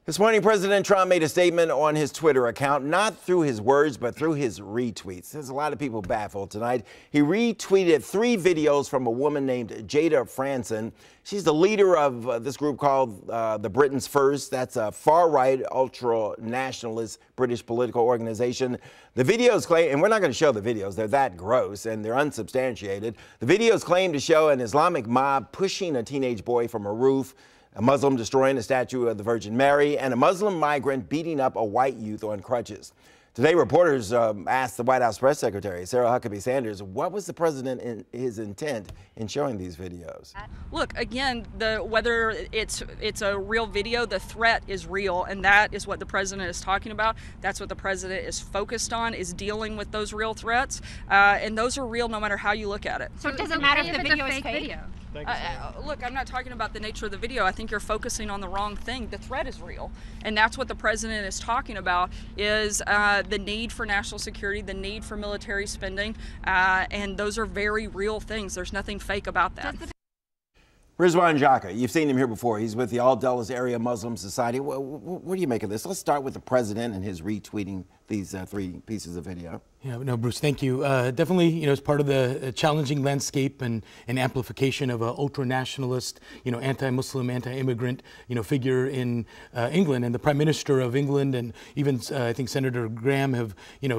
This morning, President Trump made a statement on his Twitter account, not through his words, but through his retweets. There's a lot of people baffled tonight. He retweeted 3 videos from a woman named Jada Franson. She's the leader of this group called the Britain's First. That's a far-right, ultranationalist British political organization. The videos claim, and we're not going to show the videos, they're that gross and they're unsubstantiated. The videos claim to show an Islamic mob pushing a teenage boy from a roof, a Muslim destroying a statue of the Virgin Mary, and a Muslim migrant beating up a white youth on crutches. Today, reporters asked the White House press secretary, Sarah Huckabee Sanders, what was the president in his intent in showing these videos? Look, again, whether it's a real video, the threat is real, and that is what the president is talking about. That's what the president is focused on, is dealing with those real threats, and those are real no matter how you look at it. So it doesn't matter if the video is fake? Look, I'm not talking about the nature of the video. I think you're focusing on the wrong thing. The threat is real, and that's what the president is talking about, is the need for national security, the need for military spending, and those are very real things. There's nothing fake about that. Rizwan Jaka, you've seen him here before. He's with the All Dulles Area Muslim Society. What do you make of this? Let's start with the president and his retweeting these 3 pieces of video. Yeah, no, Bruce, thank you. Definitely, as part of the challenging landscape and amplification of an ultra-nationalist, anti-Muslim, anti-immigrant, figure in England, and the Prime Minister of England and even I think Senator Graham have,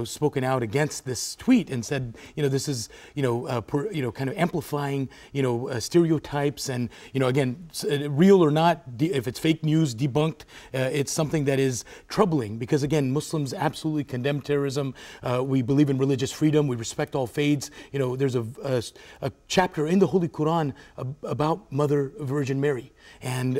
spoken out against this tweet and said, this is, kind of amplifying, stereotypes and, again, real or not, if it's fake news, debunked, it's something that is troubling because, again, Muslims absolutely condemn terrorism. We believe in religious freedom. We respect all faiths. There's a chapter in the Holy Quran about Mother Virgin Mary. And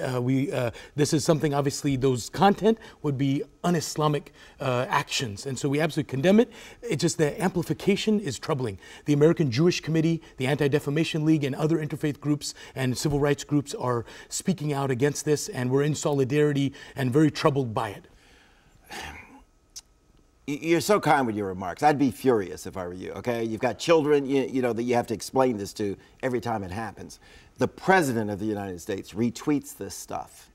this is something, obviously, those content would be un-Islamic actions. And so we absolutely condemn it. It's just the amplification is troubling. The American Jewish Committee, the Anti-Defamation League, and other interfaith groups and civil rights groups are speaking out against this, and we're in solidarity and very troubled by it. You're so kind with your remarks. I'd be furious if I were you, okay? You've got children, that you have to explain this to every time it happens. The President of the United States retweets this stuff.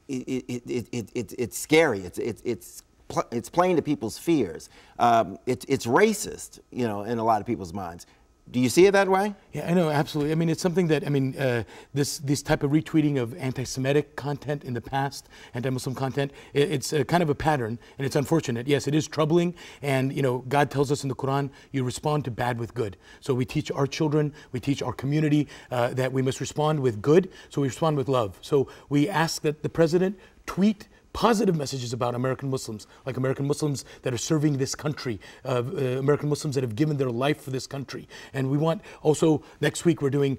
It's scary. It's playing to people's fears. It's racist, in a lot of people's minds. Do you see it that way? Yeah, I know, absolutely. I mean, it's something that, this type of retweeting of anti-Semitic content in the past, anti-Muslim content, it's kind of a pattern, and it's unfortunate. Yes, it is troubling, and, God tells us in the Quran, you respond to bad with good. So we teach our children, we teach our community that we must respond with good, so we respond with love. So we ask that the president tweet positive messages about American Muslims, like American Muslims that are serving this country, American Muslims that have given their life for this country. And we want also, next week we're doing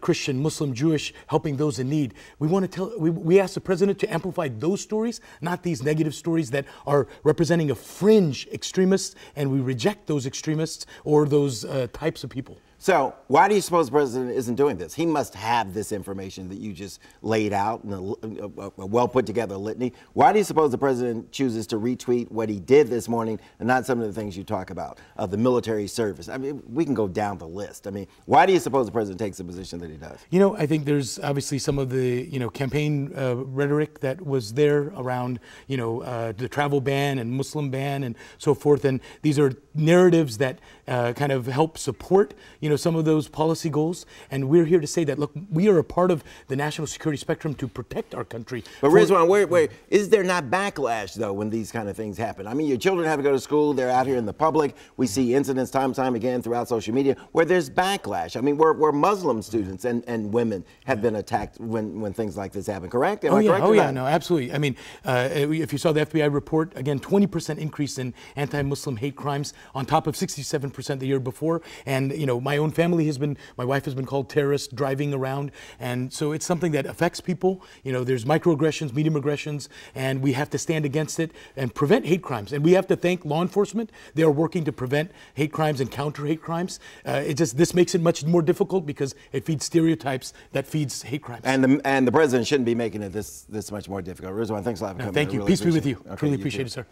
Christian, Muslim, Jewish, helping those in need. We want to we ask the president to amplify those stories, not these negative stories that are representing a fringe extremists, and we reject those extremists or those types of people. So why do you suppose the president isn't doing this? He must have this information that you just laid out in a well put together litany. Why do you suppose the president chooses to retweet what he did this morning and not some of the things you talk about, the military service? I mean, we can go down the list. I mean, why do you suppose the president takes the position that he does? I think there's obviously some of the, campaign rhetoric that was there around, the travel ban and Muslim ban and so forth. And these are narratives that kind of help support, some of those policy goals. And we're here to say that, look, we are a part of the national security spectrum to protect our country. But Rizwan, wait, is there not backlash, though, when these kind of things happen? I mean, your children have to go to school. They're out here in the public. We see incidents time and time again throughout social media where there's backlash. I mean, where Muslim students and women have been attacked when things like this happen, correct? Am I correct? Oh, yeah, no, absolutely. I mean, if you saw the FBI report, again, 20% increase in anti-Muslim hate crimes on top of 67% the year before. And, my own family my wife has been called terrorist driving around. And so it's something that affects people. There's microaggressions, medium aggressions, and we have to stand against it and prevent hate crimes. And we have to thank law enforcement. They are working to prevent hate crimes and counter hate crimes. This makes it much more difficult because it feeds stereotypes that feeds hate crimes. And the president shouldn't be making it this much more difficult. Rizwan, thanks a lot for coming. Thank you. Really Peace be with you. Okay, Truly appreciate it, sir.